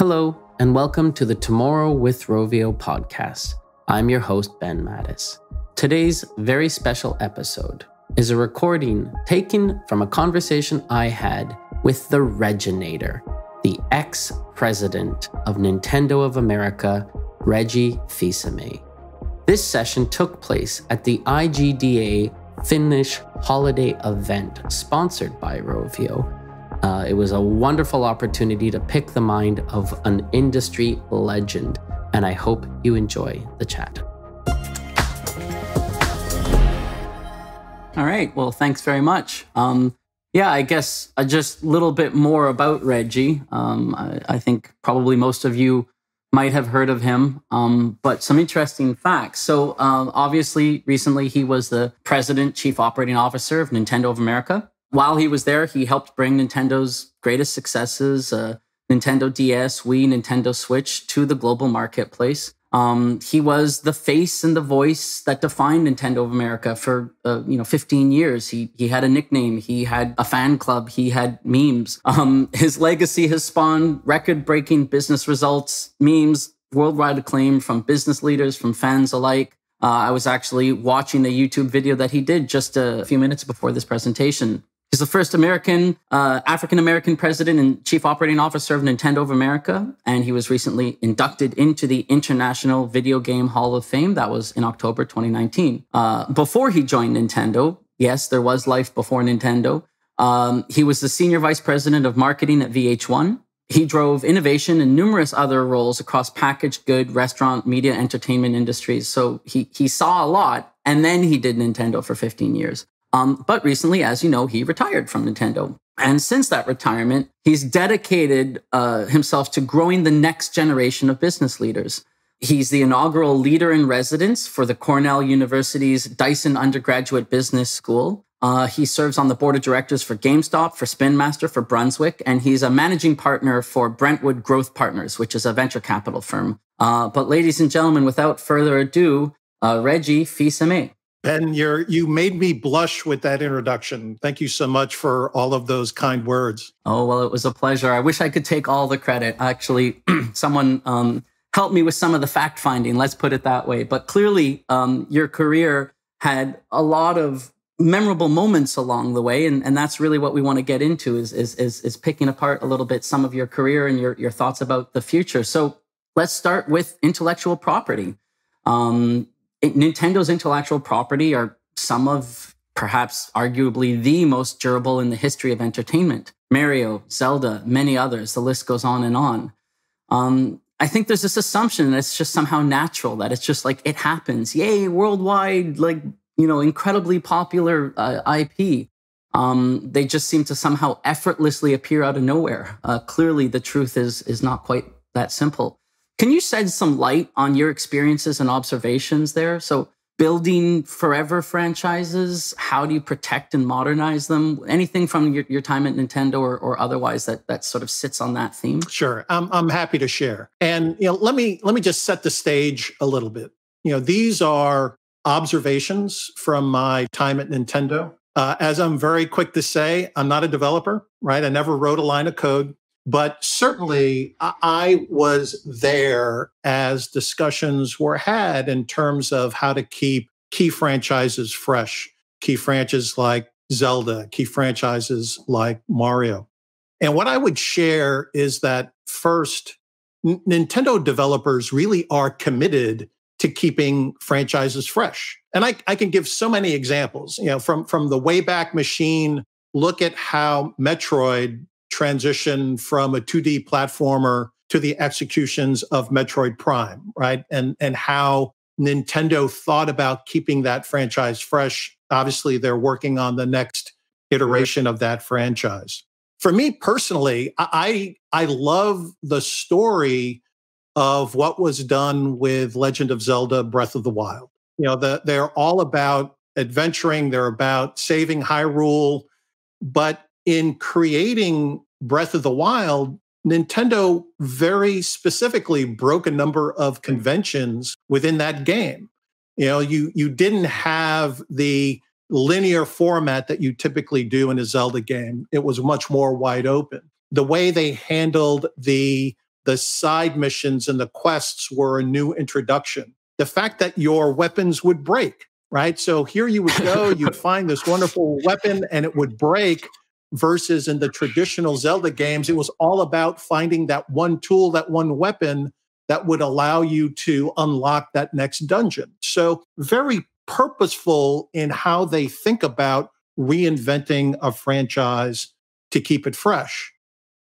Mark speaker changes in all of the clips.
Speaker 1: Hello, and welcome to the Tomorrow with Rovio podcast. I'm your host, Ben Mattis. Today's very special episode is a recording taken from a conversation I had with the Reginator, the ex-president of Nintendo of America, Reggie Fils-Aimé. This session took place at the IGDA Finnish holiday event sponsored by Rovio. It was a wonderful opportunity to pick the mind of an industry legend, and I hope you enjoy the chat. All right, well, thanks very much. I guess just a little bit more about Reggie. I think probably most of you might have heard of him, but some interesting facts. So obviously, recently he was the president, chief operating officer of Nintendo of America. While he was there, he helped bring Nintendo's greatest successes, Nintendo DS, Wii, Nintendo Switch, to the global marketplace. He was the face and the voice that defined Nintendo of America for 15 years. He had a nickname, he had a fan club, he had memes. His legacy has spawned record-breaking business results, memes, worldwide acclaim from business leaders, from fans alike. I was actually watching a YouTube video that he did just a few minutes before this presentation. He's the first African-American president and chief operating officer of Nintendo of America, and he was recently inducted into the International Video Game Hall of Fame. That was in October 2019. Before he joined Nintendo, yes, there was life before Nintendo. He was the senior vice president of marketing at VH1. He drove innovation and numerous other roles across packaged good, restaurant, media, entertainment industries. So he saw a lot, and then he did Nintendo for 15 years. But recently, as you know, he retired from Nintendo. And since that retirement, he's dedicated himself to growing the next generation of business leaders. He's the inaugural leader in residence for the Cornell University's Dyson Undergraduate Business School. He serves on the board of directors for GameStop, for Spin Master, for Brunswick, and he's a managing partner for Brentwood Growth Partners, which is a venture capital firm. But ladies and gentlemen, without further ado, Reggie Fils-Aimé.
Speaker 2: Ben, you made me blush with that introduction. Thank you so much for all of those kind words.
Speaker 1: Oh, well, it was a pleasure. I wish I could take all the credit. Actually, someone helped me with some of the fact finding, let's put it that way. But clearly, your career had a lot of memorable moments along the way. And that's really what we want to get into is picking apart a little bit some of your career and your thoughts about the future. So let's start with intellectual property. Nintendo's intellectual property are some of, perhaps arguably, the most durable in the history of entertainment. Mario, Zelda, many others, the list goes on and on. I think there's this assumption that it's just somehow natural, that it's just like, it happens. Yay, worldwide, incredibly popular IP. They just seem to somehow effortlessly appear out of nowhere. Clearly, the truth is not quite that simple. Can you shed some light on your experiences and observations there? So building forever franchises, how do you protect and modernize them? Anything from your time at Nintendo or otherwise that sort of sits on that theme?
Speaker 2: Sure, I'm happy to share. And let me just set the stage a little bit. These are observations from my time at Nintendo. As I'm very quick to say, I'm not a developer, right? I never wrote a line of code. But certainly, I was there as discussions were had in terms of how to keep key franchises fresh, key franchises like Zelda, key franchises like Mario. And what I would share is that first, Nintendo developers really are committed to keeping franchises fresh. And I can give so many examples, from the Wayback Machine, look at how Metroid transition from a 2D platformer to the executions of Metroid Prime, right? And how Nintendo thought about keeping that franchise fresh. Obviously, they're working on the next iteration of that franchise. For me personally, I love the story of what was done with Legend of Zelda Breath of the Wild. They're all about adventuring, they're about saving Hyrule, but in creating Breath of the Wild, Nintendo very specifically broke a number of conventions within that game. You didn't have the linear format that you typically do in a Zelda game. It was much more wide open. The way they handled the the side missions and the quests were a new introduction. The fact that your weapons would break, right? So here you would go, you'd find this wonderful weapon and it would break, versus in the traditional Zelda games, it was all about finding that one tool, that one weapon that would allow you to unlock that next dungeon. So very purposeful in how they think about reinventing a franchise to keep it fresh.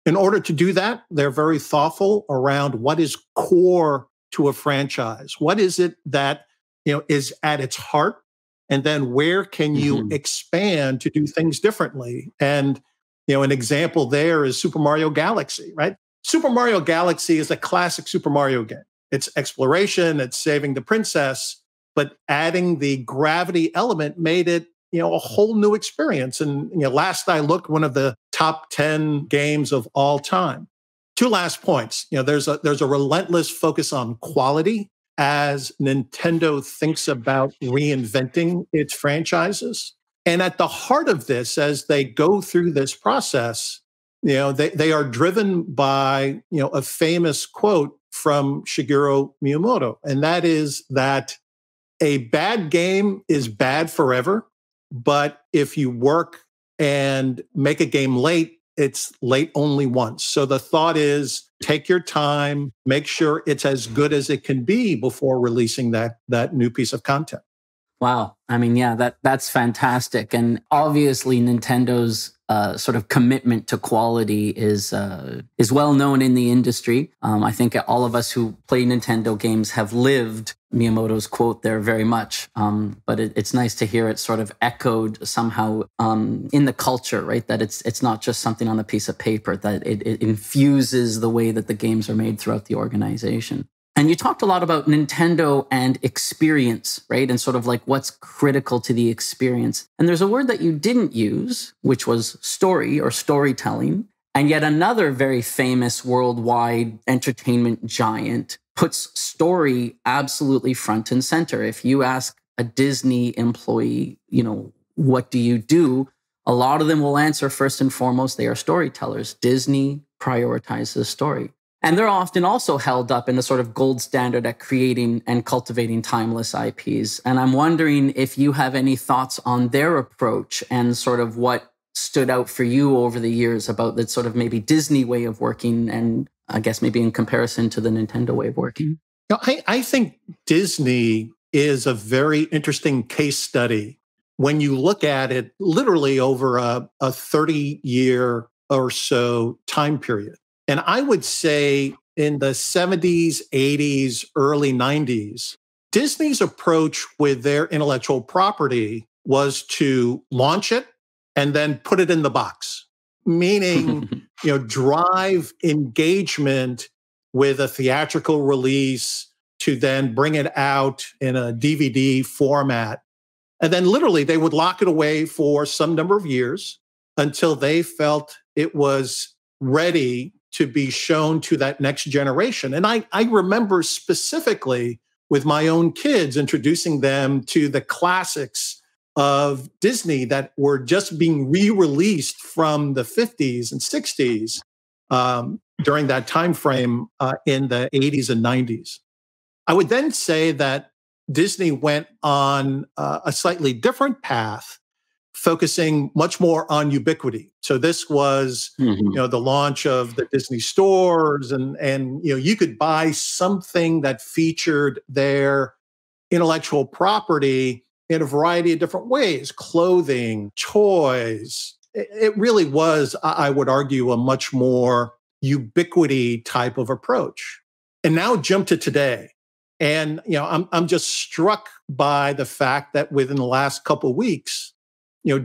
Speaker 2: In order to do that, they're very thoughtful around what is core to a franchise. What is it that, is at its heart? And then where can you expand to do things differently? And, an example there is Super Mario Galaxy, right? Super Mario Galaxy is a classic Super Mario game. It's exploration, it's saving the princess, but adding the gravity element made it, a whole new experience. And, last I looked, one of the top 10 games of all time. Two last points. There's a relentless focus on quality as Nintendo thinks about reinventing its franchises. And at the heart of this, as they go through this process, they are driven by, a famous quote from Shigeru Miyamoto. And that is that a bad game is bad forever. But if you work and make a game late, it's late only once. So the thought is take your time, make sure it's as good as it can be before releasing that new piece of content.
Speaker 1: Wow. I mean, yeah, that's fantastic. And obviously Nintendo's sort of commitment to quality is well known in the industry. I think all of us who play Nintendo games have lived Miyamoto's quote there very much. But it's nice to hear it sort of echoed somehow in the culture, right? That it's not just something on a piece of paper, that it infuses the way that the games are made throughout the organization. And you talked a lot about Nintendo and experience, right? And sort of like what's critical to the experience. And there's a word that you didn't use, which was story or storytelling. And yet another very famous worldwide entertainment giant puts story absolutely front and center. If you ask a Disney employee, what do you do? A lot of them will answer first and foremost, they are storytellers. Disney prioritizes story. And they're often also held up in the sort of gold standard at creating and cultivating timeless IPs. And I'm wondering if you have any thoughts on their approach and sort of what stood out for you over the years about that sort of maybe Disney way of working, and I guess maybe in comparison to the Nintendo way of working.
Speaker 2: I think Disney is a very interesting case study when you look at it literally over a 30-year or so time period. And I would say in the 70s, 80s, early 90s, Disney's approach with their intellectual property was to launch it and then put it in the box, meaning, drive engagement with a theatrical release to then bring it out in a DVD format. And then literally they would lock it away for some number of years until they felt it was ready to be shown to that next generation. And I remember specifically with my own kids introducing them to the classics of Disney that were just being re-released from the 50s and 60s during that time frame in the 80s and 90s. I would then say that Disney went on a slightly different path, focusing much more on ubiquity. So this was, the launch of the Disney stores, and you could buy something that featured their intellectual property in a variety of different ways: clothing, toys. It really was, I would argue, a much more ubiquity type of approach. And now jump to today. And I'm just struck by the fact that within the last couple of weeks,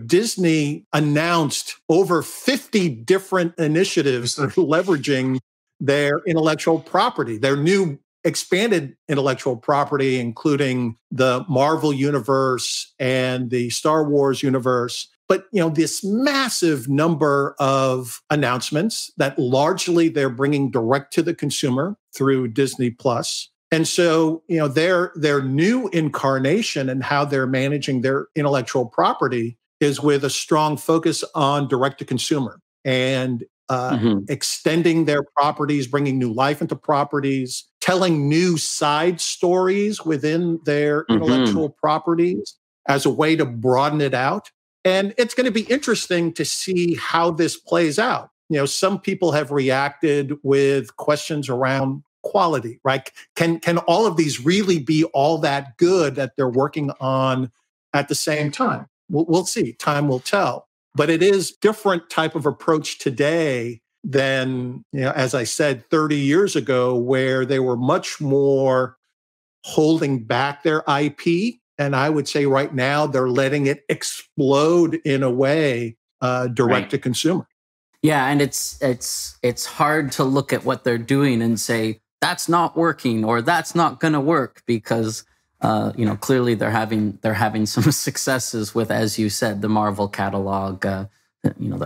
Speaker 2: Disney announced over 50 different initiatives that are leveraging their intellectual property, their new expanded intellectual property, including the Marvel universe and the Star Wars universe. But, this massive number of announcements that largely they're bringing direct to the consumer through Disney Plus. And so, their new incarnation and how they're managing their intellectual property is with a strong focus on direct to consumer. And extending their properties, bringing new life into properties, telling new side stories within their intellectual properties as a way to broaden it out. And it's going to be interesting to see how this plays out. Some people have reacted with questions around quality, right? Can all of these really be all that good that they're working on at the same time? We'll see. Time will tell. But it is different type of approach today than, as I said, 30 years ago, where they were much more holding back their IP. And I would say right now they're letting it explode in a way direct to consumer.
Speaker 1: Yeah, and it's hard to look at what they're doing and say that's not working or that's not going to work because clearly they're having some successes with, as you said, the Marvel catalog,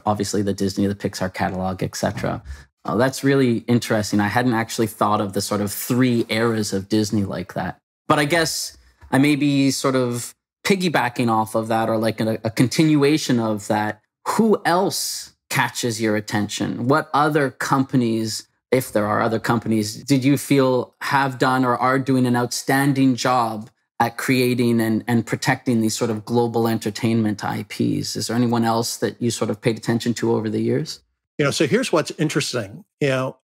Speaker 1: obviously the Disney, the Pixar catalog, etc. That's really interesting. I hadn't actually thought of the sort of 3 eras of Disney like that. But I guess I may be sort of piggybacking off of that or like a continuation of that. Who else catches your attention? What other companies, if there are other companies, did you feel have done or are doing an outstanding job at creating and protecting these sort of global entertainment IPs? Is there anyone else that you sort of paid attention to over the years?
Speaker 2: So here's what's interesting.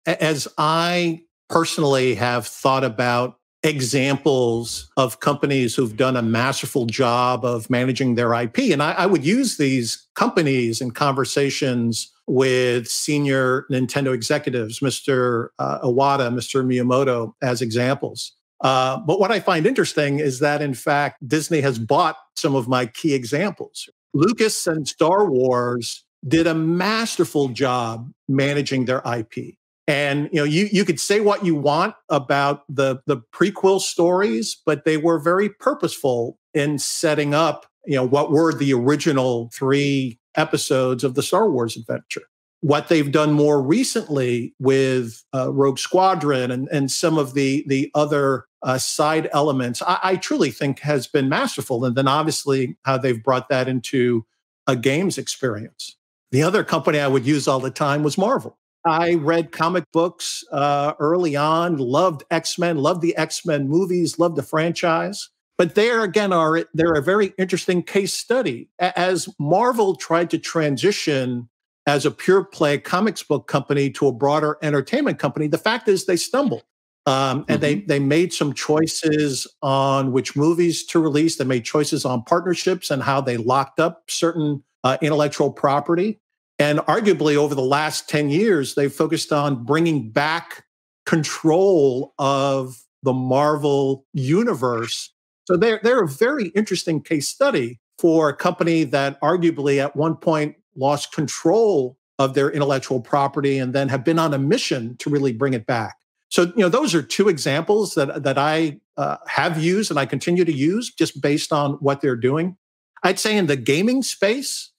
Speaker 2: As I personally have thought about examples of companies who've done a masterful job of managing their IP. And I would use these companies in conversations with senior Nintendo executives, Mr. Iwata, Mr. Miyamoto, as examples. But what I find interesting is that, in fact, Disney has bought some of my key examples. Lucas and Star Wars did a masterful job managing their IP. And you could say what you want about the prequel stories, but they were very purposeful in setting up what were the original 3 episodes of the Star Wars adventure. What they've done more recently with Rogue Squadron and some of the other side elements, I truly think has been masterful. And then obviously how they've brought that into a games experience. The other company I would use all the time was Marvel. I read comic books early on, loved X-Men, loved the X-Men movies, loved the franchise. But they're a very interesting case study. As Marvel tried to transition as a pure play comics book company to a broader entertainment company, the fact is they stumbled. And they made some choices on which movies to release. They made choices on partnerships and how they locked up certain intellectual property. And arguably over the last 10 years, they've focused on bringing back control of the Marvel universe. So they're a very interesting case study for a company that arguably at one point lost control of their intellectual property and then have been on a mission to really bring it back. So, those are 2 examples that I have used and I continue to use just based on what they're doing. I'd say in the gaming space,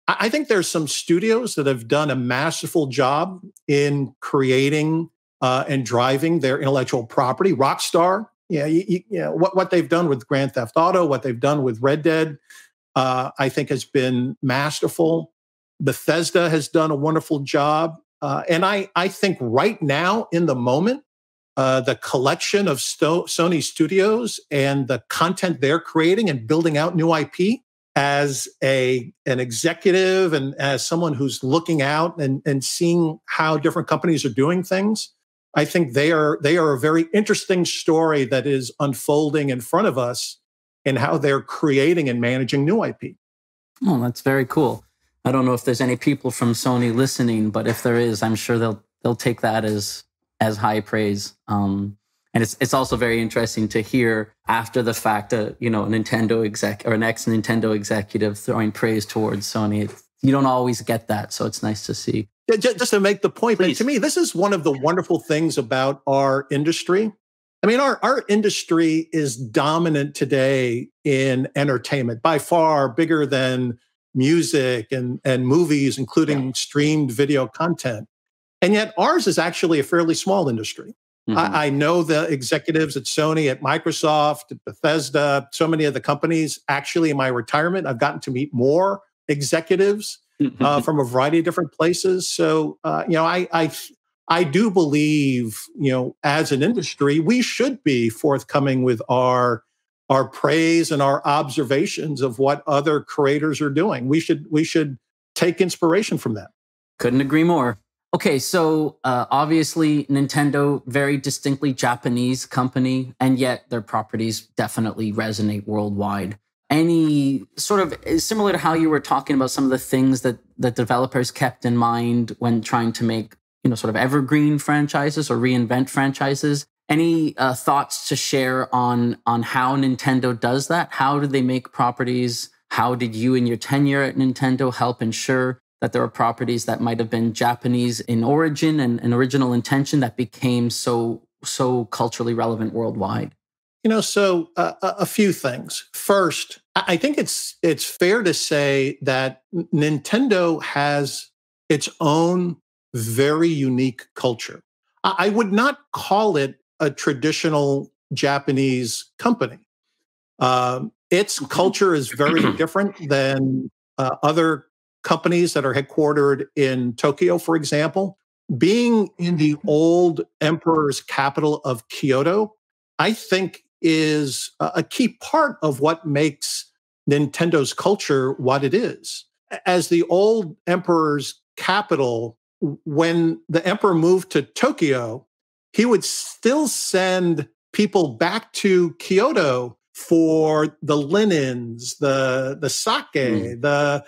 Speaker 2: I think there's some studios that have done a masterful job in creating and driving their intellectual property. Rockstar, what they've done with Grand Theft Auto, what they've done with Red Dead, I think has been masterful. Bethesda has done a wonderful job. And I think right now in the moment, the collection of Sony studios and the content they're creating and building out new IP, as an executive and as someone who's looking out and seeing how different companies are doing things, I think they are a very interesting story that is unfolding in front of us in how they're creating and managing new IP.
Speaker 1: Oh, that's very cool. I don't know if there's any people from Sony listening, but if there is, I'm sure they'll take that as high praise. And it's also very interesting to hear after the fact, a Nintendo exec or an ex-Nintendo executive throwing praise towards Sony. You don't always get that, so it's nice to see.
Speaker 2: Just to make the point, but to me, this is one of the wonderful things about our industry. I mean, our industry is dominant today in entertainment, by far bigger than music and movies, including streamed video content. And yet ours is actually a fairly small industry. I know the executives at Sony, at Microsoft, at Bethesda, so many of the companies. Actually, in my retirement, I've gotten to meet more executives from a variety of different places. So, I do believe, as an industry, we should be forthcoming with our praise and our observations of what other creators are doing. We should take inspiration from that.
Speaker 1: Couldn't agree more. Okay, so obviously Nintendo, very distinctly Japanese company, and yet their properties definitely resonate worldwide. Any sort of similar to how you were talking about some of the things that the developers kept in mind when trying to make, sort of evergreen franchises or reinvent franchises. Any thoughts to share on how Nintendo does that? How do they make properties? How did you, in your tenure at Nintendo, help ensure that there are properties that might have been Japanese in origin and original intention that became so culturally relevant worldwide?
Speaker 2: A few things. First, I think it's fair to say that Nintendo has its own very unique culture. I would not call it a traditional Japanese company. Its culture is very different than other companies that are headquartered in Tokyo, for example. Being in the old emperor's capital of Kyoto, I think is a key part of what makes Nintendo's culture what it is. As the old emperor's capital, when the emperor moved to Tokyo, he would still send people back to Kyoto for the linens, the sake, the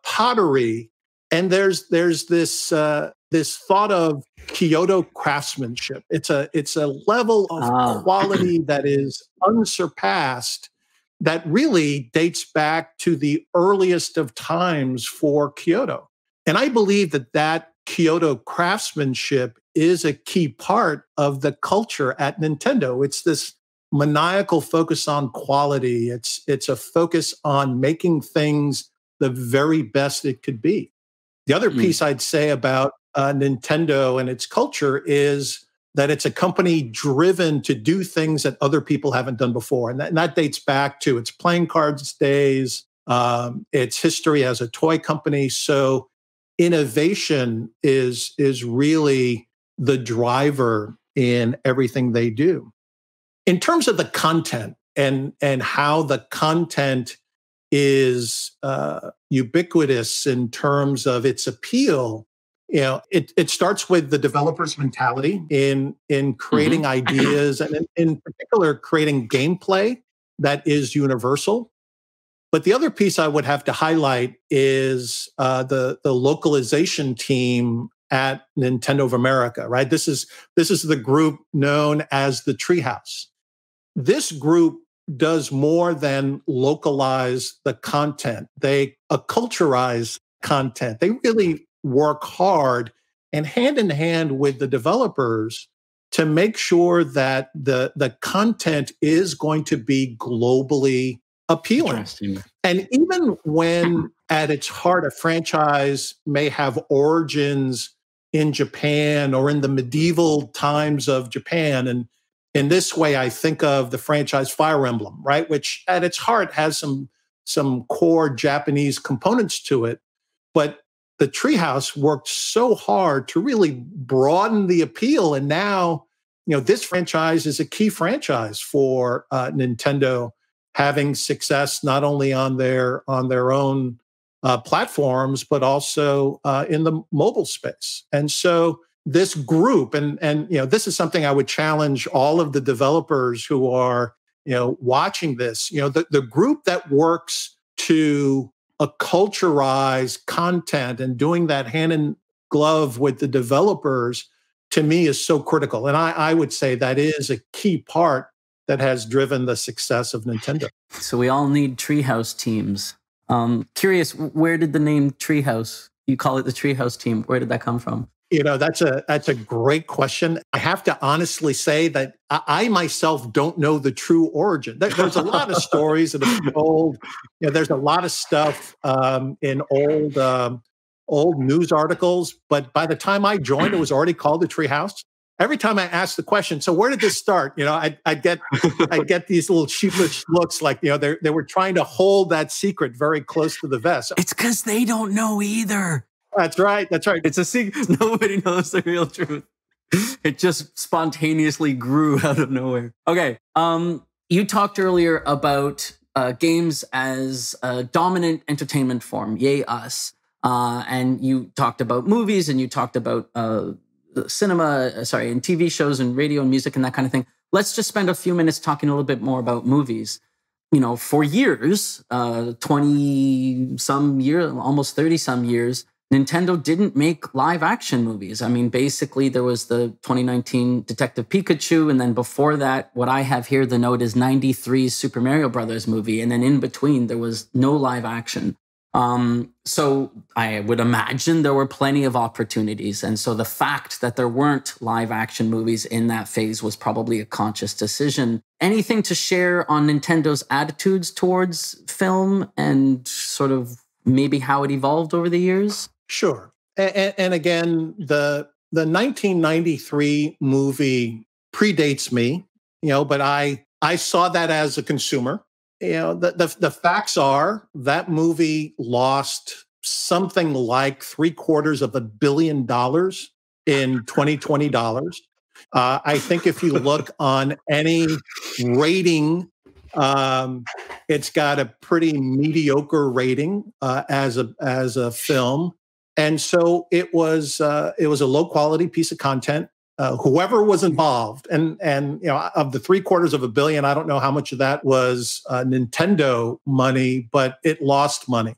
Speaker 2: pottery, and there's this thought of Kyoto craftsmanship. It's a level of quality that is unsurpassed, that really dates back to the earliest of times for Kyoto. And I believe that Kyoto craftsmanship is a key part of the culture at Nintendo. It's this maniacal focus on quality. It's a focus on making things the very best it could be. The other piece I'd say about Nintendo and its culture is that it's a company driven to do things that other people haven't done before. And that dates back to its playing cards days, its history as a toy company. So innovation is really the driver in everything they do. In terms of the content and how the content is ubiquitous in terms of its appeal, it starts with the developer's mentality in creating ideas, and in particular creating gameplay that is universal. But the other piece I would have to highlight is the localization team at Nintendo of America. Right, this is the group known as the Treehouse. This group does more than localize the content. They acculturize content. They really work hard and hand in hand with the developers to make sure that the content is going to be globally appealing. And even when at its heart a franchise may have origins in Japan or in the medieval times of Japan, and in this way, I think of the franchise Fire Emblem, right, which at its heart has some core Japanese components to it. But the Treehouse worked so hard to really broaden the appeal, and now, this franchise is a key franchise for Nintendo, having success not only on their own platforms, but also in the mobile space. And so this group, and this is something I would challenge all of the developers who are watching this. The group that works to acculturize content and doing that hand in glove with the developers, to me, is so critical. And I would say that is a key part that has driven the success of Nintendo.
Speaker 1: So we all need Treehouse teams. Curious, where did the name Treehouse? You call it the Treehouse team. Where did that come from?
Speaker 2: That's a great question. I have to honestly say that I myself don't know the true origin. There's a lot of stories that have been told. There's a lot of stuff in old news articles. But by the time I joined, it was already called the Treehouse. every time I asked the question, so where did this start? I'd get these little sheepish looks like, they were trying to hold that secret very close to the vest.
Speaker 1: It's because they don't know either.
Speaker 2: That's right.
Speaker 1: It's a secret. Nobody knows the real truth. It just spontaneously grew out of nowhere. Okay. You talked earlier about games as a dominant entertainment form, yay us. And you talked about movies, and you talked about cinema, and TV shows and radio and music and that kind of thing. Let's just spend a few minutes talking a little bit more about movies. For years, 20-some years, almost 30-some years, Nintendo didn't make live action movies. I mean, basically, there was the 2019 Detective Pikachu. And then before that, what I have here, the note is 93's Super Mario Brothers movie. And then in between, there was no live action. So I would imagine there were plenty of opportunities. And so the fact that there weren't live action movies in that phase was probably a conscious decision. Anything to share on Nintendo's attitudes towards film and sort of maybe how it evolved over the years?
Speaker 2: Sure. And again, the 1993 movie predates me, but I saw that as a consumer. The facts are that movie lost something like $750 million in 2020 dollars. I think if you look on any rating, it's got a pretty mediocre rating as a film. And so it was a low quality piece of content. Whoever was involved, and of the $750 million, I don't know how much of that was Nintendo money, but it lost money,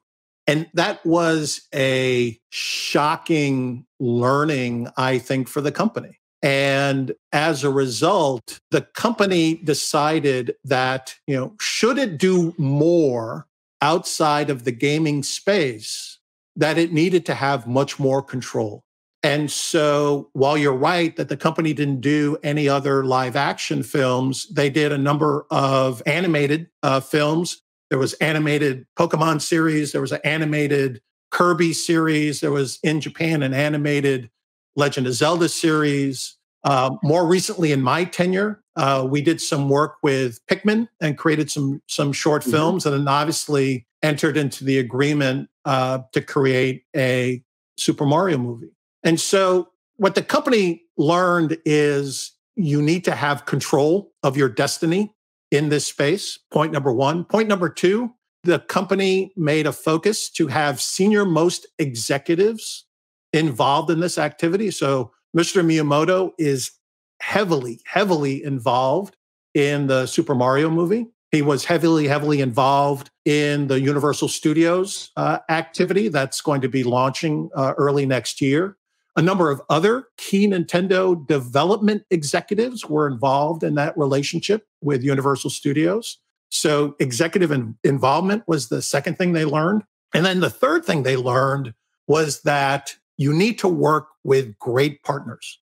Speaker 2: and that was a shocking learning, I think, for the company. And as a result, the company decided that should it do more outside of the gaming space, that it needed to have much more control. And so while you're right that the company didn't do any other live action films, they did a number of animated films. There was animated Pokemon series. There was an animated Kirby series. There was, in Japan, an animated Legend of Zelda series. More recently in my tenure, we did some work with Pikmin and created some short films, and then obviously entered into the agreement to create a Super Mario movie. And so what the company learned is you need to have control of your destiny in this space, point number one. Point number two, the company made a focus to have senior-most executives involved in this activity. So Mr. Miyamoto is heavily, heavily involved in the Super Mario movie. He was heavily involved in the Universal Studios activity that's going to be launching early next year. A number of other key Nintendo development executives were involved in that relationship with Universal Studios. So executive involvement was the second thing they learned. And then the third thing they learned was that you need to work with great partners.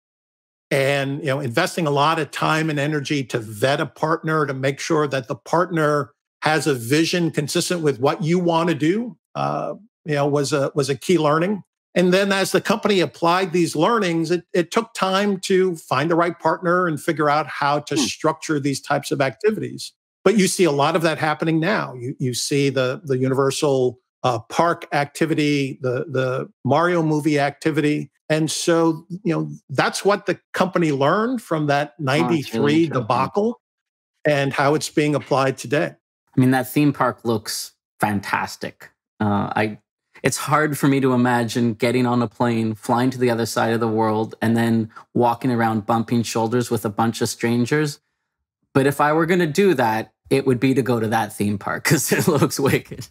Speaker 2: And investing a lot of time and energy to vet a partner, to make sure that the partner has a vision consistent with what you want to do, was a key learning. And then as the company applied these learnings, it took time to find the right partner and figure out how to structure these types of activities. But you see a lot of that happening now. You see the Universal Park activity, the Mario movie activity. And so, that's what the company learned from that 93 really debacle and how it's being applied today.
Speaker 1: I mean, that theme park looks fantastic. It's hard for me to imagine getting on a plane, flying to the other side of the world, and then walking around bumping shoulders with a bunch of strangers. But if I were going to do that, it would be to go to that theme park because it looks wicked.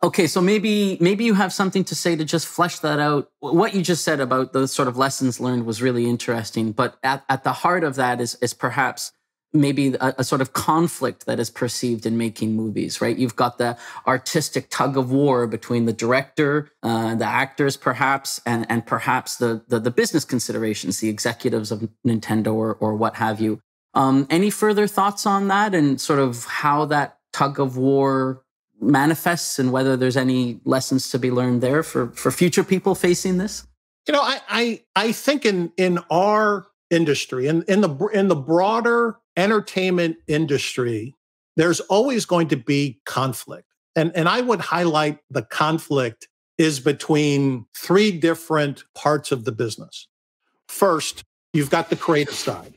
Speaker 1: Okay, so maybe you have something to say to just flesh that out. What you just said about the sort of lessons learned was really interesting, but at the heart of that is perhaps maybe a sort of conflict that is perceived in making movies, right? You've got the artistic tug of war between the director, the actors perhaps, and perhaps the business considerations, the executives of Nintendo or what have you. Any further thoughts on that and sort of how that tug of war manifests and whether there's any lessons to be learned there for future people facing this?
Speaker 2: I think in our industry, in the broader entertainment industry, there's always going to be conflict. And I would highlight the conflict is between three different parts of the business. First, you've got the creative side.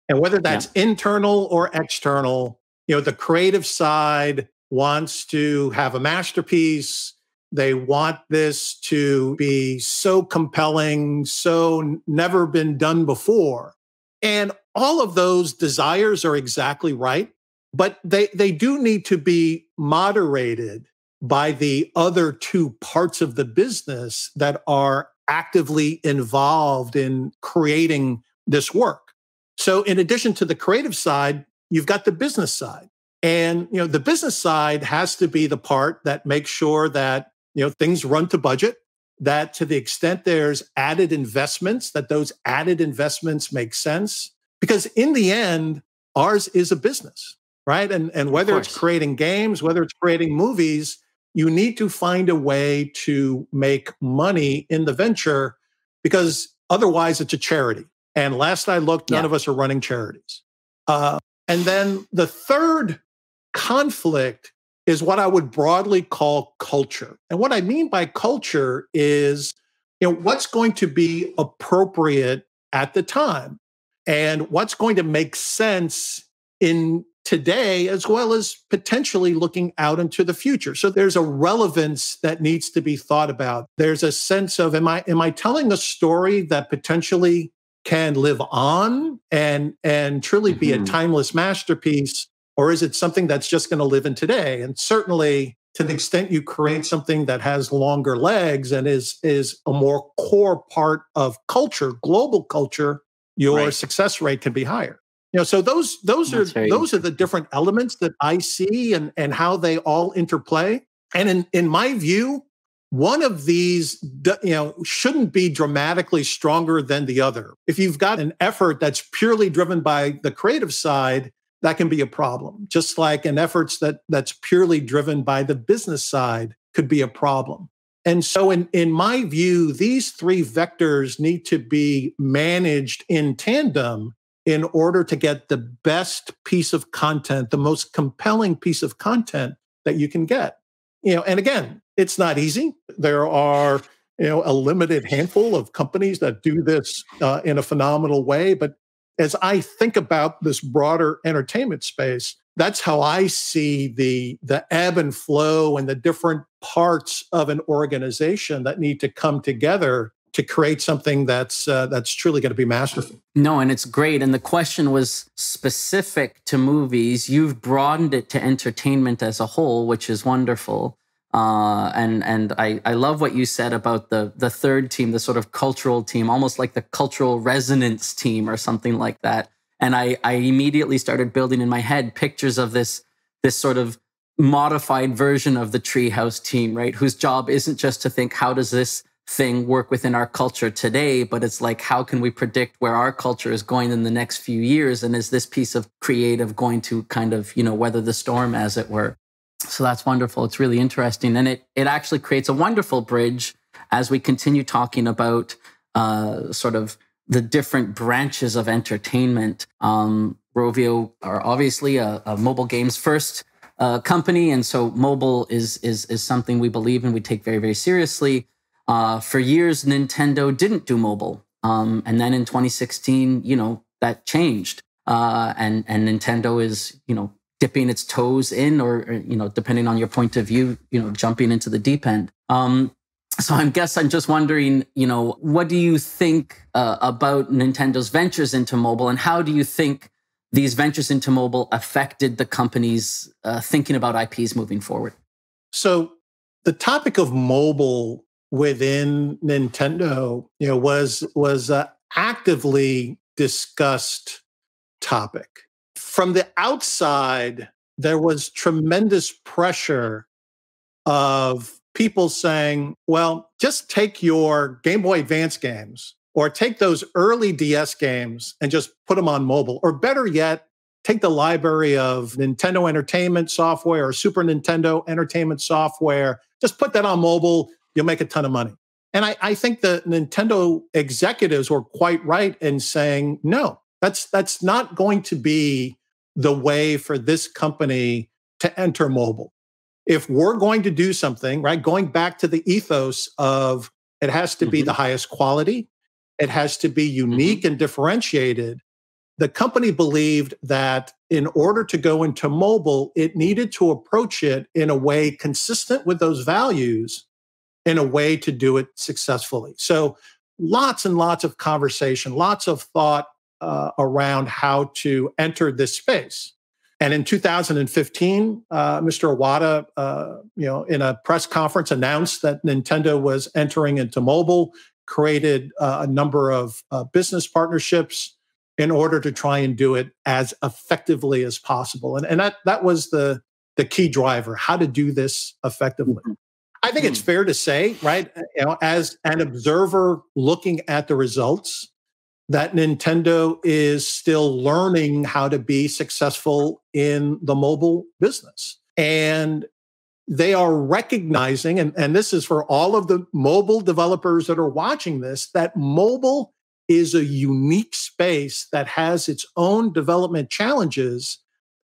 Speaker 2: And whether that's internal or external, the creative side wants to have a masterpiece. They want this to be so compelling, so never been done before. And all of those desires are exactly right, but they do need to be moderated by the other two parts of the business that are actively involved in creating this work. So in addition to the creative side, you've got the business side. And the business side has to be the part that makes sure that things run to budget, that to the extent there's added investments, that those added investments make sense. Because in the end, ours is a business, right? And whether it's creating games, whether it's creating movies, you need to find a way to make money in the venture because otherwise it's a charity. And last I looked, none of us are running charities. And then the third conflict is what I would broadly call culture. And what I mean by culture is, what's going to be appropriate at the time and what's going to make sense in today, as well as potentially looking out into the future. So there's a relevance that needs to be thought about. There's a sense of, am I telling a story that potentially can live on and truly be a timeless masterpiece? Or is it something that's just going to live in today? And certainly, to the extent you create something that has longer legs and is a more core part of culture, global culture, your success rate can be higher. So those are the different elements that I see and how they all interplay. And in my view, one of these, shouldn't be dramatically stronger than the other. If you've got an effort that's purely driven by the creative side, that can be a problem. Just like an effort that's purely driven by the business side could be a problem. And so in my view, these three vectors need to be managed in tandem in order to get the best piece of content, the most compelling piece of content that you can get. And again, it's not easy. There are, a limited handful of companies that do this in a phenomenal way. But as I think about this broader entertainment space, that's how I see the ebb and flow and the different parts of an organization that need to come together to create something that's truly going to be masterful.
Speaker 1: No, and it's great. And the question was specific to movies. You've broadened it to entertainment as a whole, which is wonderful. And I love what you said about the third team, the sort of cultural team, almost like the cultural resonance team or something like that. And I immediately started building in my head pictures of this sort of modified version of the treehouse team, right? Whose job isn't just to think, how does this thing work within our culture today? But it's like, how can we predict where our culture is going in the next few years? And is this piece of creative going to kind of, weather the storm, as it were? So that's wonderful. It's really interesting. And it actually creates a wonderful bridge as we continue talking about sort of the different branches of entertainment. Rovio are obviously a mobile games first company. And so mobile is something we believe in, we take very, very seriously. For years, Nintendo didn't do mobile. And then in 2016, that changed. And Nintendo is, dipping its toes in, or depending on your point of view, jumping into the deep end. So I'm just wondering, what do you think about Nintendo's ventures into mobile, and how do you think these ventures into mobile affected the company's thinking about IPs moving forward?
Speaker 2: So the topic of mobile within Nintendo, was actively discussed topic. From the outside, there was tremendous pressure of people saying, well, just take your Game Boy Advance games or take those early DS games and just put them on mobile. Or better yet, take the library of Nintendo Entertainment Software or Super Nintendo Entertainment Software, just put that on mobile, you'll make a ton of money. And I think the Nintendo executives were quite right in saying, no, that's not going to be the way for this company to enter mobile. If we're going to do something, right, going back to the ethos of it has to be the highest quality, it has to be unique and differentiated, the company believed that in order to go into mobile, it needed to approach it in a way consistent with those values, in a way to do it successfully. So lots and lots of conversation, lots of thought around how to enter this space. And in 2015, Mr. Iwata, in a press conference, announced that Nintendo was entering into mobile, created a number of business partnerships in order to try and do it as effectively as possible. And that was the key driver, how to do this effectively. I think it's fair to say, right, as an observer looking at the results, that Nintendo is still learning how to be successful in the mobile business. And they are recognizing, and this is for all of the mobile developers that are watching this, that mobile is a unique space that has its own development challenges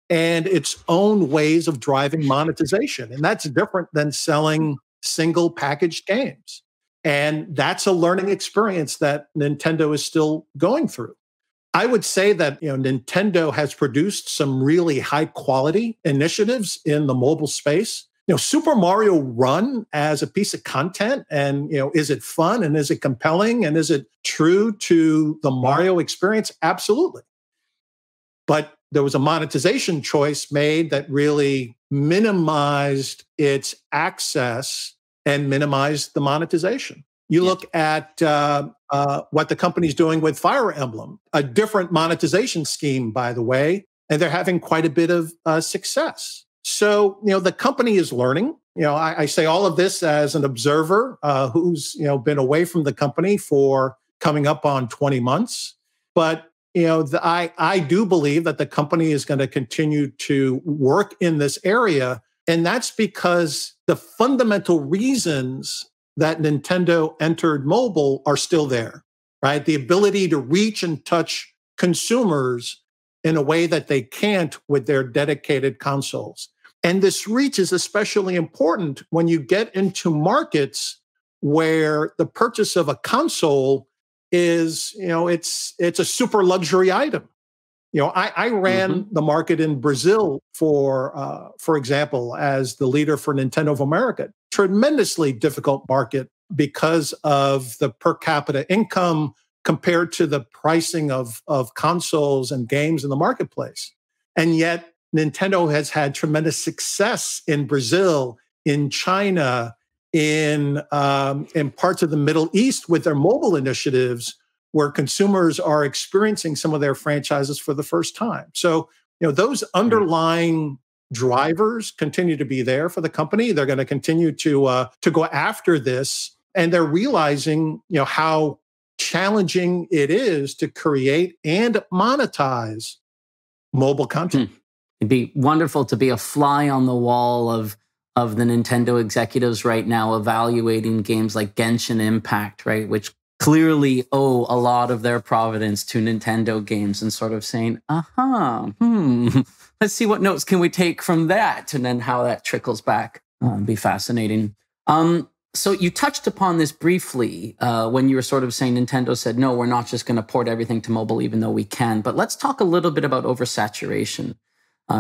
Speaker 2: and its own ways of driving monetization. And that's different than selling single packaged games. And that's a learning experience that Nintendo is still going through. I would say that Nintendo has produced some really high quality initiatives in the mobile space. Super Mario Run as a piece of content, and is it fun and is it compelling and is it true to the Mario experience? Absolutely. But there was a monetization choice made that really minimized its access and minimized the monetization. You look at what the company's doing with Fire Emblem, a different monetization scheme, by the way, and they're having quite a bit of success. So, the company is learning. I say all of this as an observer who's, been away from the company for coming up on 20 months. But, I do believe that the company is going to continue to work in this area. And that's because the fundamental reasons that Nintendo entered mobile are still there, right? The ability to reach and touch consumers in a way that they can't with their dedicated consoles. And this reach is especially important when you get into markets where the purchase of a console is, it's a super luxury item. I ran the market in Brazil for example, as the leader for Nintendo of America. Tremendously difficult market because of the per capita income compared to the pricing of consoles and games in the marketplace. And yet, Nintendo has had tremendous success in Brazil, in China, in parts of the Middle East with their mobile initiatives, where consumers are experiencing some of their franchises for the first time. So, those underlying drivers continue to be there for the company. They're going to continue to go after this, and they're realizing, how challenging it is to create and monetize mobile content.
Speaker 1: It'd be wonderful to be a fly on the wall of the Nintendo executives right now evaluating games like Genshin Impact, right, which clearly owe a lot of their provenance to Nintendo games, and sort of saying, let's see what notes can we take from that, and then how that trickles back. It'd be fascinating. So you touched upon this briefly when you were sort of saying Nintendo said, no, we're not just going to port everything to mobile, even though we can. But let's talk a little bit about oversaturation.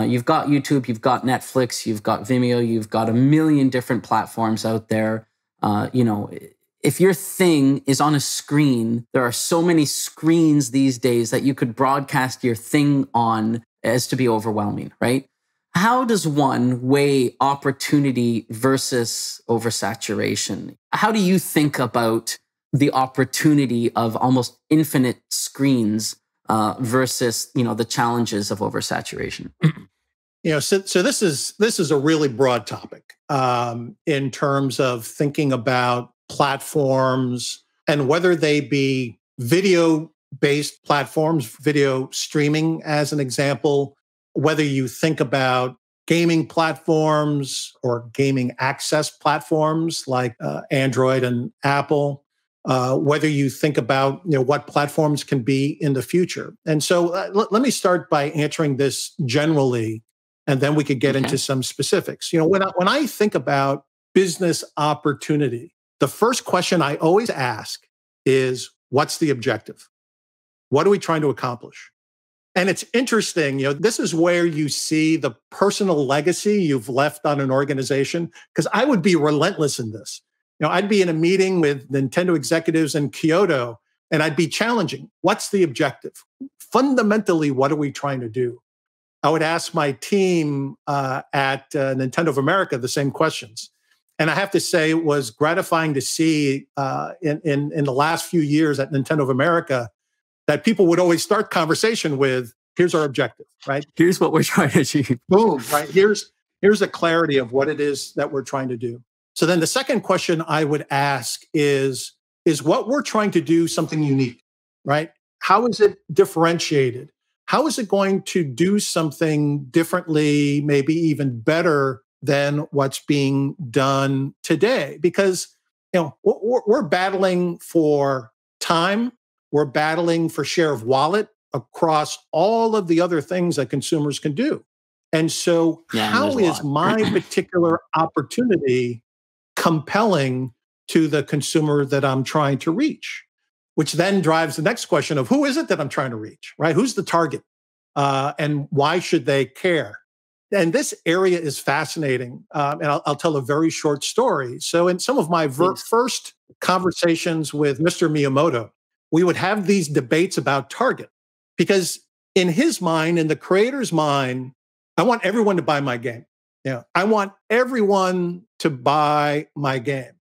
Speaker 1: You've got YouTube, you've got Netflix, you've got Vimeo, you've got a million different platforms out there. If your thing is on a screen, there are so many screens these days that you could broadcast your thing on as to be overwhelming, right? How does one weigh opportunity versus oversaturation? How do you think about the opportunity of almost infinite screens versus, the challenges of oversaturation?
Speaker 2: So this is a really broad topic in terms of thinking about platforms and whether they be video-based platforms, video streaming as an example, whether you think about gaming platforms or gaming access platforms like Android and Apple, whether you think about what platforms can be in the future. And so let me start by answering this generally, and then we could get into some specifics. When I think about business opportunity, the first question I always ask is, what's the objective? What are we trying to accomplish? And it's interesting, this is where you see the personal legacy you've left on an organization, because I would be relentless in this. I'd be in a meeting with Nintendo executives in Kyoto, and I'd be challenging, what's the objective? Fundamentally, what are we trying to do? I would ask my team at Nintendo of America the same questions. And I have to say, it was gratifying to see in the last few years at Nintendo of America that people would always start conversation with, here's our objective, right?
Speaker 1: Here's what we're trying to achieve.
Speaker 2: Boom, right? Here's a clarity of what it is that we're trying to do. So then the second question I would ask is what we're trying to do something unique, right? How is it differentiated? How is it going to do something differently, maybe even better than what's being done today? Because, we're battling for time. We're battling for share of wallet across all of the other things that consumers can do. And so how is my particular opportunity compelling to the consumer that I'm trying to reach? Which then drives the next question of, who is it that I'm trying to reach, right? Who's the target? And why should they care? And this area is fascinating. And I'll tell a very short story. So in some of my first conversations with Mr. Miyamoto, we would have these debates about target, because in his mind, in the creator's mind, I want everyone to buy my game. I want everyone to buy my game.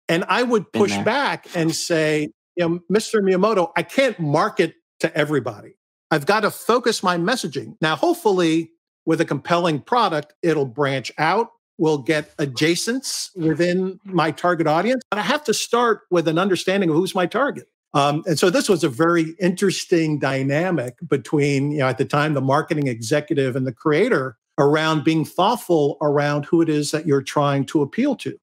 Speaker 2: And I would push back and say, Mr. Miyamoto, I can't market to everybody. I've got to focus my messaging. Now, hopefully, with a compelling product, it'll branch out. We'll get adjacents within my target audience. But I have to start with an understanding of who's my target. And so this was a very interesting dynamic between, at the time, the marketing executive and the creator around being thoughtful around who it is that you're trying to appeal to.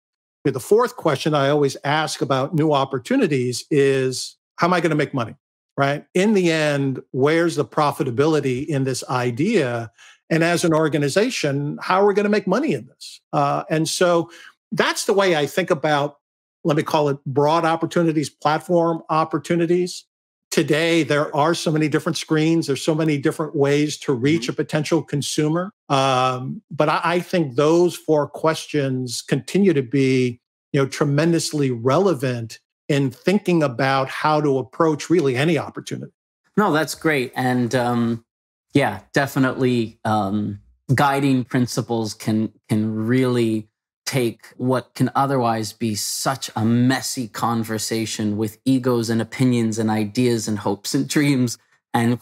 Speaker 2: The fourth question I always ask about new opportunities is, how am I going to make money, right? In the end, where's the profitability in this idea? And as an organization, how are we going to make money in this? And so that's the way I think about, let me call it, broad opportunities, platform opportunities. Today, there are so many different screens. There's so many different ways to reach a potential consumer. But I think those four questions continue to be, tremendously relevant in thinking about how to approach really any opportunity.
Speaker 1: No, that's great. And definitely guiding principles can really take what can otherwise be such a messy conversation with egos and opinions and ideas and hopes and dreams and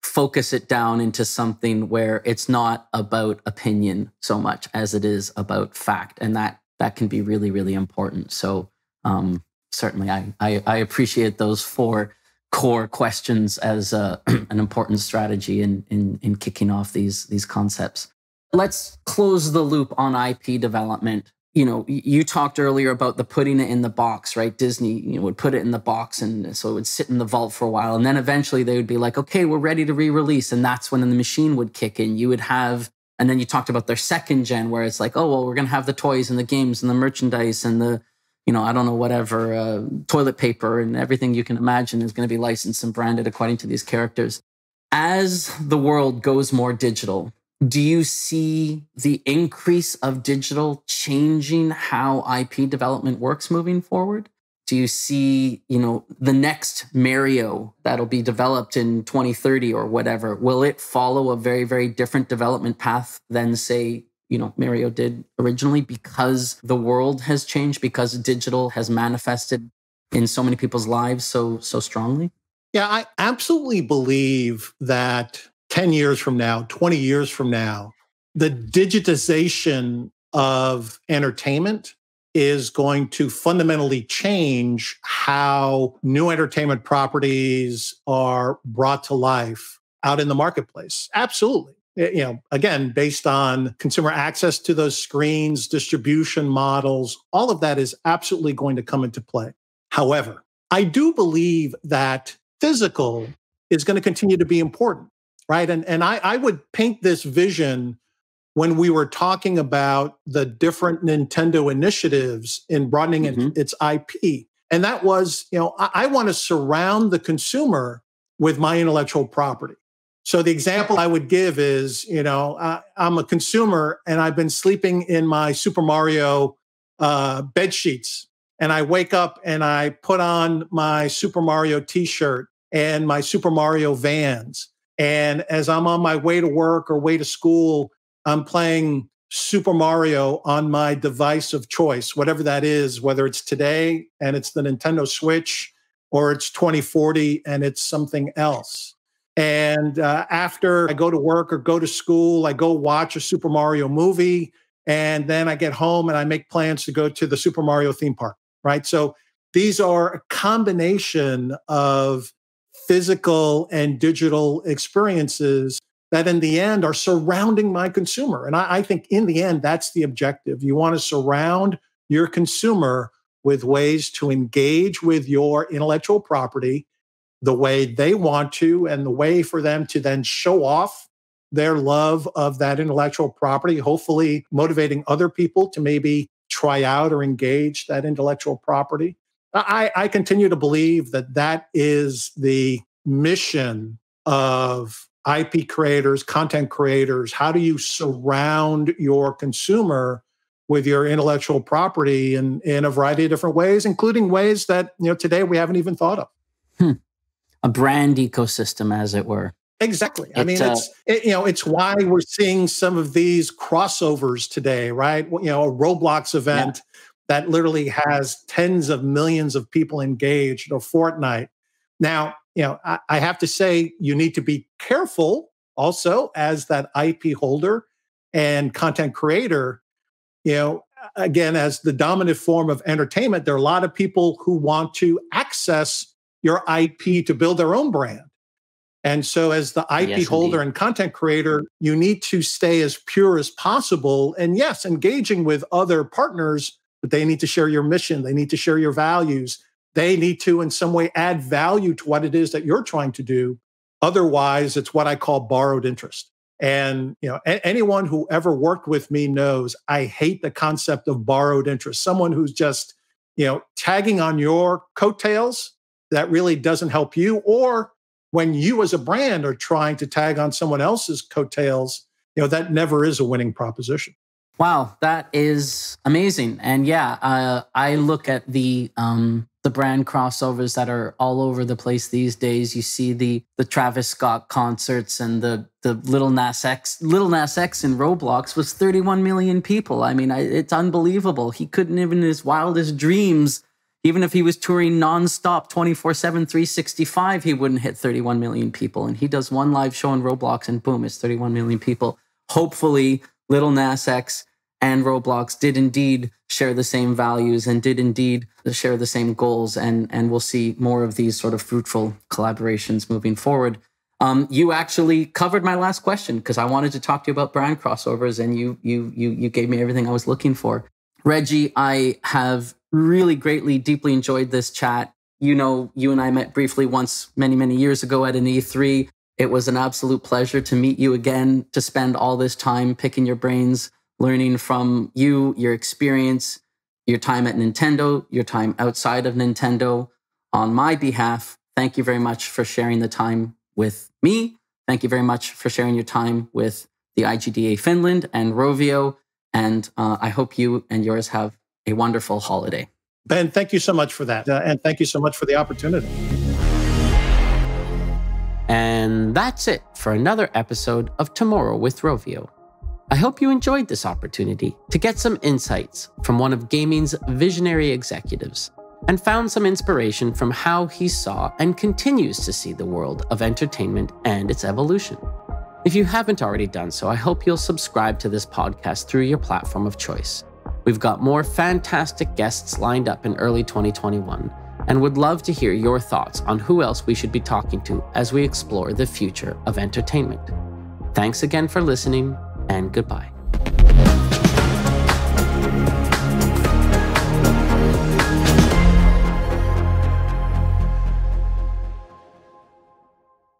Speaker 1: focus it down into something where it's not about opinion so much as it is about fact. And that can be really, really important. So certainly I appreciate those four core questions as an important strategy in kicking off these concepts. Let's close the loop on IP development. You talked earlier about the putting it in the box, right? Disney, would put it in the box, and so it would sit in the vault for a while. And then eventually they would be like, okay, we're ready to re-release. And that's when the machine would kick in. You would have, and then you talked about their second gen, where it's like, oh, well, we're going to have the toys and the games and the merchandise and the, I don't know, whatever, toilet paper and everything you can imagine is going to be licensed and branded according to these characters. As the world goes more digital, do you see the increase of digital changing how IP development works moving forward? Do you see, the next Mario that'll be developed in 2030 or whatever, will it follow a very, very different development path than, say, Mario did originally, because the world has changed, because digital has manifested in so many people's lives so strongly?
Speaker 2: Yeah, I absolutely believe that 10 years from now, 20 years from now, the digitization of entertainment is going to fundamentally change how new entertainment properties are brought to life out in the marketplace. Absolutely. again, based on consumer access to those screens, distribution models, all of that is absolutely going to come into play. However, I do believe that physical is going to continue to be important, right? And I would paint this vision when we were talking about the different Nintendo initiatives in broadening its IP. And that was, I want to surround the consumer with my intellectual property. So the example I would give is, I'm a consumer and I've been sleeping in my Super Mario bed sheets. And I wake up and I put on my Super Mario t-shirt and my Super Mario Vans. And as I'm on my way to work or way to school, I'm playing Super Mario on my device of choice, whatever that is, whether it's today and it's the Nintendo Switch or it's 2040 and it's something else. And after I go to work or go to school, I go watch a Super Mario movie. And then I get home and I make plans to go to the Super Mario theme park, right? So these are a combination of physical and digital experiences that in the end are surrounding my consumer. And I think in the end, that's the objective. You want to surround your consumer with ways to engage with your intellectual property the way they want to, and the way for them to then show off their love of that intellectual property, hopefully motivating other people to maybe try out or engage that intellectual property. I continue to believe that that is the mission of IP creators, content creators. How do you surround your consumer with your intellectual property in a variety of different ways, including ways that today we haven't even thought of?
Speaker 1: A brand ecosystem, as it were.
Speaker 2: Exactly. It's why we're seeing some of these crossovers today, right? A Roblox event that literally has tens of millions of people engaged, or Fortnite. Now, I have to say, you need to be careful also as that IP holder and content creator. Again, as the dominant form of entertainment, there are a lot of people who want to access your IP to build their own brand. And so as the IP holder and content creator, you need to stay as pure as possible. And yes, engaging with other partners, but they need to share your mission. They need to share your values. They need to, in some way, add value to what it is that you're trying to do. Otherwise, it's what I call borrowed interest. And anyone who ever worked with me knows I hate the concept of borrowed interest. Someone who's just, tagging on your coattails that really doesn't help you, or when you as a brand are trying to tag on someone else's coattails, that never is a winning proposition.
Speaker 1: Wow, that is amazing. And I look at the brand crossovers that are all over the place these days. You see the Travis Scott concerts and the Lil Nas X. Lil Nas X in Roblox was 31 million people. I mean, it's unbelievable. He couldn't even in his wildest dreams, even if he was touring nonstop 24/7, 365, he wouldn't hit 31 million people. And he does one live show in Roblox and boom, it's 31 million people. Hopefully, Lil Nas X and Roblox did indeed share the same values and did indeed share the same goals. And we'll see more of these sort of fruitful collaborations moving forward. You actually covered my last question because I wanted to talk to you about brand crossovers, and you gave me everything I was looking for. Reggie, I have really greatly, deeply enjoyed this chat. You and I met briefly once many, many years ago at an E3. It was an absolute pleasure to meet you again, to spend all this time picking your brains, learning from you, your experience, your time at Nintendo, your time outside of Nintendo. On my behalf, thank you very much for sharing the time with me. Thank you very much for sharing your time with the IGDA Finland and Rovio. And I hope you and yours have a wonderful holiday.
Speaker 2: Ben, thank you so much for that. And thank you so much for the opportunity.
Speaker 3: And that's it for another episode of Tomorrow with Rovio. I hope you enjoyed this opportunity to get some insights from one of gaming's visionary executives and found some inspiration from how he saw and continues to see the world of entertainment and its evolution. If you haven't already done so, I hope you'll subscribe to this podcast through your platform of choice. We've got more fantastic guests lined up in early 2021 and would love to hear your thoughts on who else we should be talking to as we explore the future of entertainment. Thanks again for listening, and goodbye.